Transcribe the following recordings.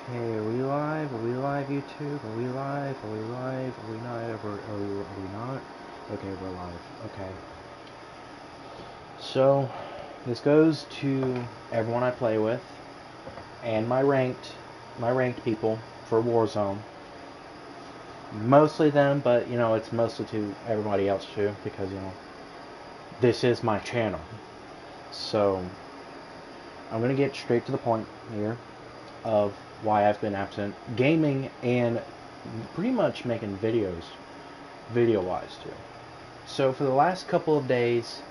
Okay, are we live? Are we live, YouTube? Are we live? Are we live? Are we not? Are we not? Okay, we're live. Okay. So, this goes to everyone I play with, and my ranked people for Warzone. Mostly them, but, it's mostly to everybody else too, because, this is my channel. So, I'm gonna get straight to the point here of why I've been absent gaming and pretty much making videos, video-wise too. So for the last couple of days,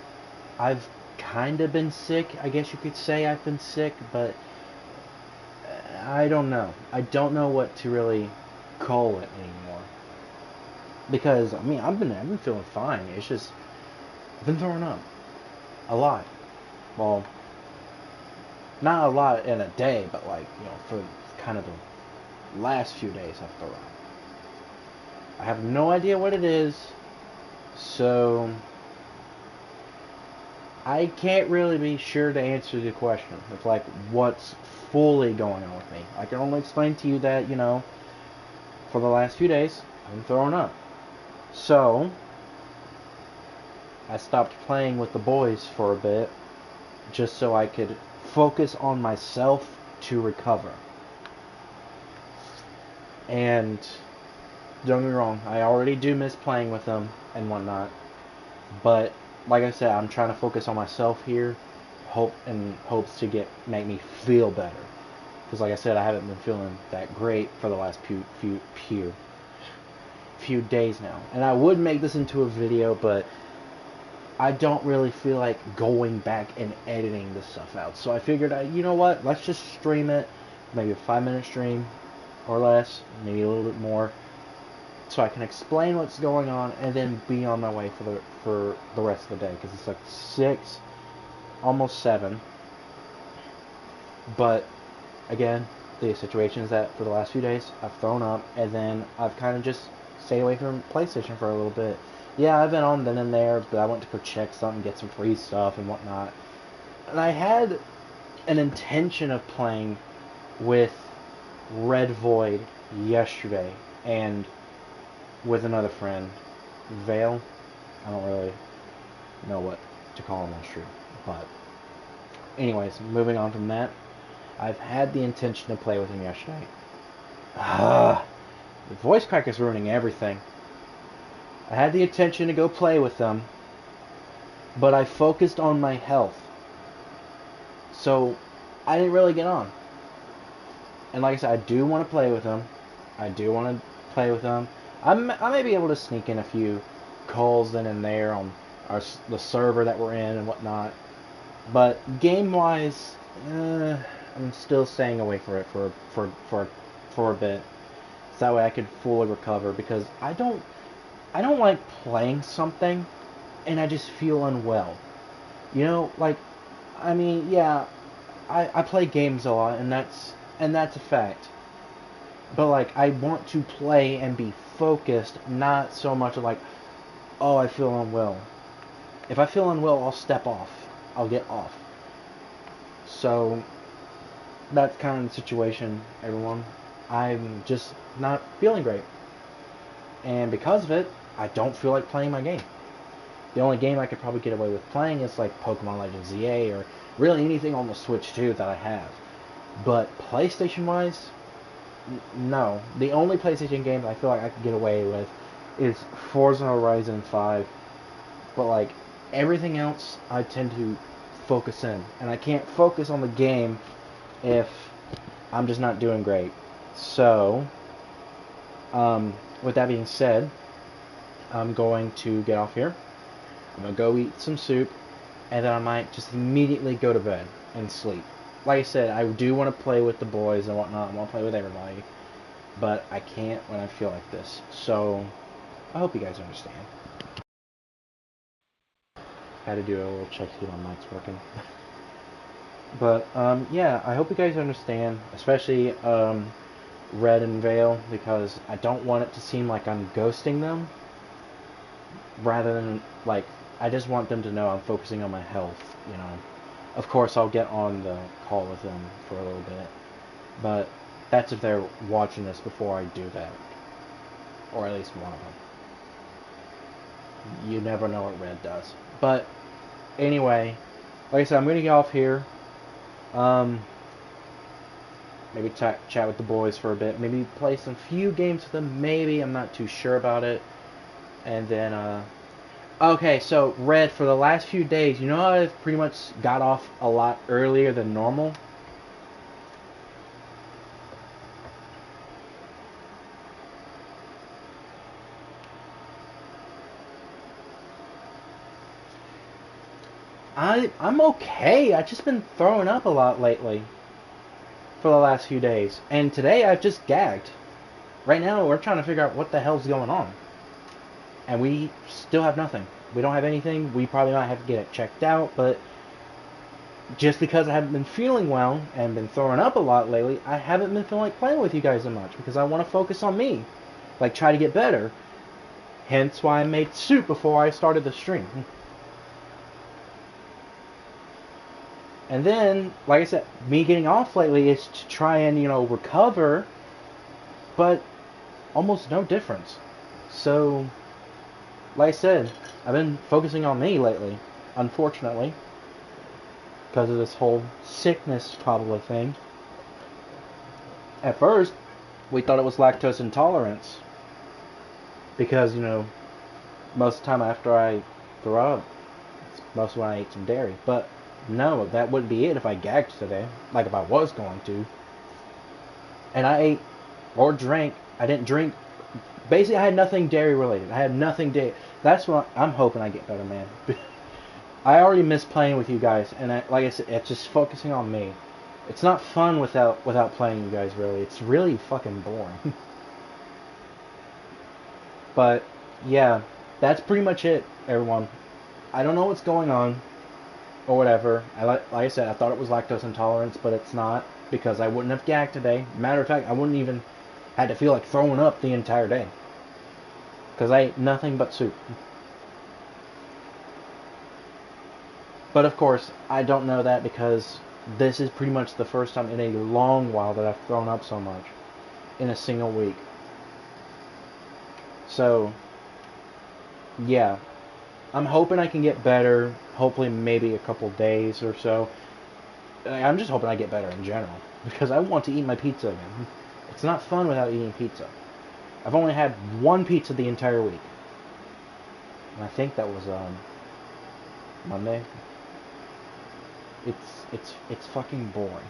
I've kind of been sick. I guess you could say I've been sick, but I don't know. I don't know what to really call it anymore. Because I've been feeling fine. It's just I've been throwing up a lot. Well, not a lot in a day, but for kind of the last few days I've thrown up. I have no idea what it is, so I can't really be sure to answer the question of what's fully going on with me. I can only explain to you that, for the last few days, I'm throwing up. So I stopped playing with the boys for a bit just so I could focus on myself to recover. And don't get me wrong, I already do miss playing with them and whatnot. But like I said, I'm trying to focus on myself here, hopes to make me feel better. Because like I said, I haven't been feeling that great for the last few days now. And I would make this into a video, but I don't really feel like going back and editing this stuff out. So I figured, you know what? Let's just stream it, maybe a 5-minute stream or less, maybe a little bit more, so I can explain what's going on and then be on my way for the rest of the day, because it's like 6, almost 7. But again, the situation is that for the last few days I've thrown up, and then I've kind of just stayed away from PlayStation for a little bit. Yeah, I've been on then and there, but I went to go check something, get some free stuff and whatnot. And I had an intention of playing with Red Void yesterday, and with another friend, Vale. I don't really know what to call him on stream. But anyways, moving on from that, I've had the intention to play with him yesterday. The voice crack is ruining everything. I had the intention to go play with them, but I focused on my health. So I didn't really get on. And like I said, I do want to play with them. I do want to play with them. I may be able to sneak in a few calls then and there on the server that we're in and whatnot. But game-wise, I'm still staying away from it for a bit, so that way I could fully recover. Because I don't like playing something and I just feel unwell. Yeah, I play games a lot, and that's a fact. But I want to play and be focused, not so much oh, I feel unwell. If I feel unwell, I'll step off. I'll get off. So that's kind of the situation, everyone. I'm just not feeling great. And because of it, I don't feel like playing my game. The only game I could probably get away with playing is Pokemon Legends ZA, or really anything on the Switch 2 that I have. But PlayStation-wise, no. The only PlayStation game I feel like I could get away with is Forza Horizon 5. But everything else, I tend to focus in. And I can't focus on the game if I'm just not doing great. So, with that being said, I'm going to get off here. I'm going to go eat some soup, and then I might just immediately go to bed and sleep. Like I said, I do want to play with the boys and whatnot. I want to play with everybody, but I can't when I feel like this. So, I hope you guys understand. Had to do a little check to see my mic's working. But, yeah, I hope you guys understand, especially, Red and Vale, because I don't want it to seem like I'm ghosting them, rather than, I just want them to know I'm focusing on my health. Of course, I'll get on the call with them for a little bit, but That's if they're watching this before I do that. Or at least one of them. You never know what Red does. But, anyway, like I said, I'm going to get off here. Maybe chat with the boys for a bit. Maybe play some few games with them. Maybe. I'm not too sure about it. And then, okay, so, Red, for the last few days, you know how I've pretty much got off a lot earlier than normal? I'm okay. I've just been throwing up a lot lately. For the last few days. And today I've just gagged. Right now we're trying to figure out what the hell's going on. And we still have nothing. We don't have anything. We probably might have to get it checked out, but just because I haven't been feeling well and been throwing up a lot lately, I haven't been feeling like playing with you guys as much because I want to focus on me. Like, try to get better. Hence why I made soup before I started the stream. And then, like I said, me getting off lately is to try and, recover, but almost no difference. So, like I said, I've been focusing on me lately, unfortunately, because of this whole sickness probably thing. At first, we thought it was lactose intolerance, because, most of the time after I throw up, it's most when I ate some dairy, but no, that wouldn't be it if I gagged today, like if I was going to. And I ate or drank. I didn't drink. Basically, I had nothing dairy related. I had nothing dairy. That's what I'm hoping I get better, man. I already miss playing with you guys, and like I said, it's just focusing on me. It's not fun without playing you guys, really. It's really fucking boring. But, yeah, that's pretty much it, everyone. I don't know what's going on. Or whatever. Like I said, I thought it was lactose intolerance, but it's not, because I wouldn't have gagged today. Matter of fact, I wouldn't even had to feel like throwing up the entire day, because I ate nothing but soup. But of course, I don't know that because this is pretty much the first time in a long while that I've thrown up so much in a single week. So, yeah. I'm hoping I can get better, hopefully maybe a couple days or so. I'm just hoping I get better in general, because I want to eat my pizza again. It's not fun without eating pizza. I've only had one pizza the entire week. And I think that was Monday. It's fucking boring.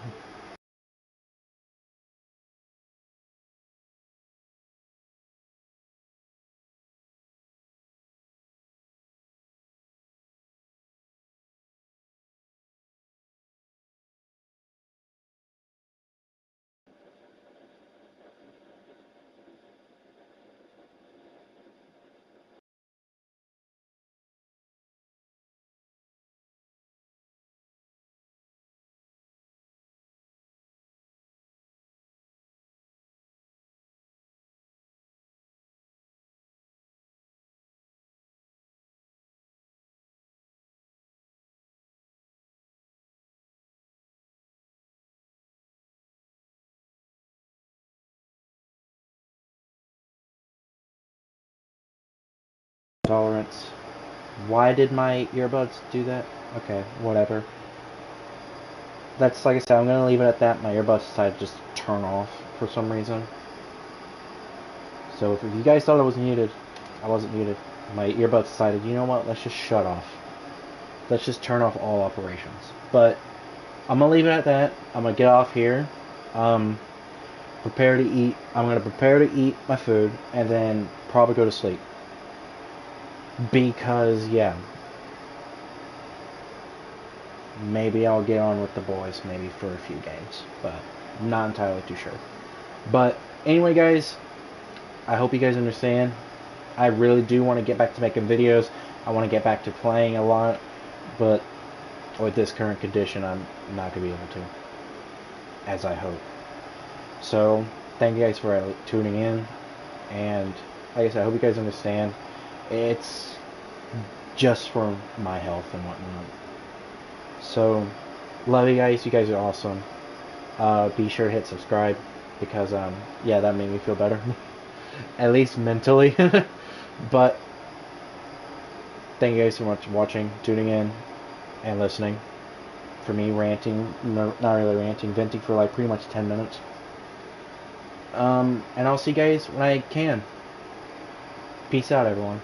Tolerance. Why did my earbuds do that? Okay, whatever. That's, like I said, I'm going to leave it at that. My earbuds decided to just turn off for some reason. So if you guys thought I was muted, I wasn't muted. My earbuds decided, you know what, let's just shut off. Let's just turn off all operations. But I'm going to leave it at that. I'm going to get off here. Prepare to eat. I'm going to prepare to eat my food and then probably go to sleep. Because, yeah. Maybe I'll get on with the boys maybe for a few games. But I'm not entirely too sure. But anyway, guys, I hope you guys understand. I really do want to get back to making videos. I want to get back to playing a lot. But with this current condition, I'm not going to be able to. As I hope. So, thank you guys for tuning in. And, like I said, I hope you guys understand. It's just for my health and whatnot. So, love you guys. You guys are awesome. Be sure to hit subscribe. because yeah, that made me feel better, at least mentally. But thank you guys so much for watching, tuning in, and listening. For me ranting, not really ranting, venting for like pretty much 10 minutes. And I'll see you guys when I can. Peace out, everyone.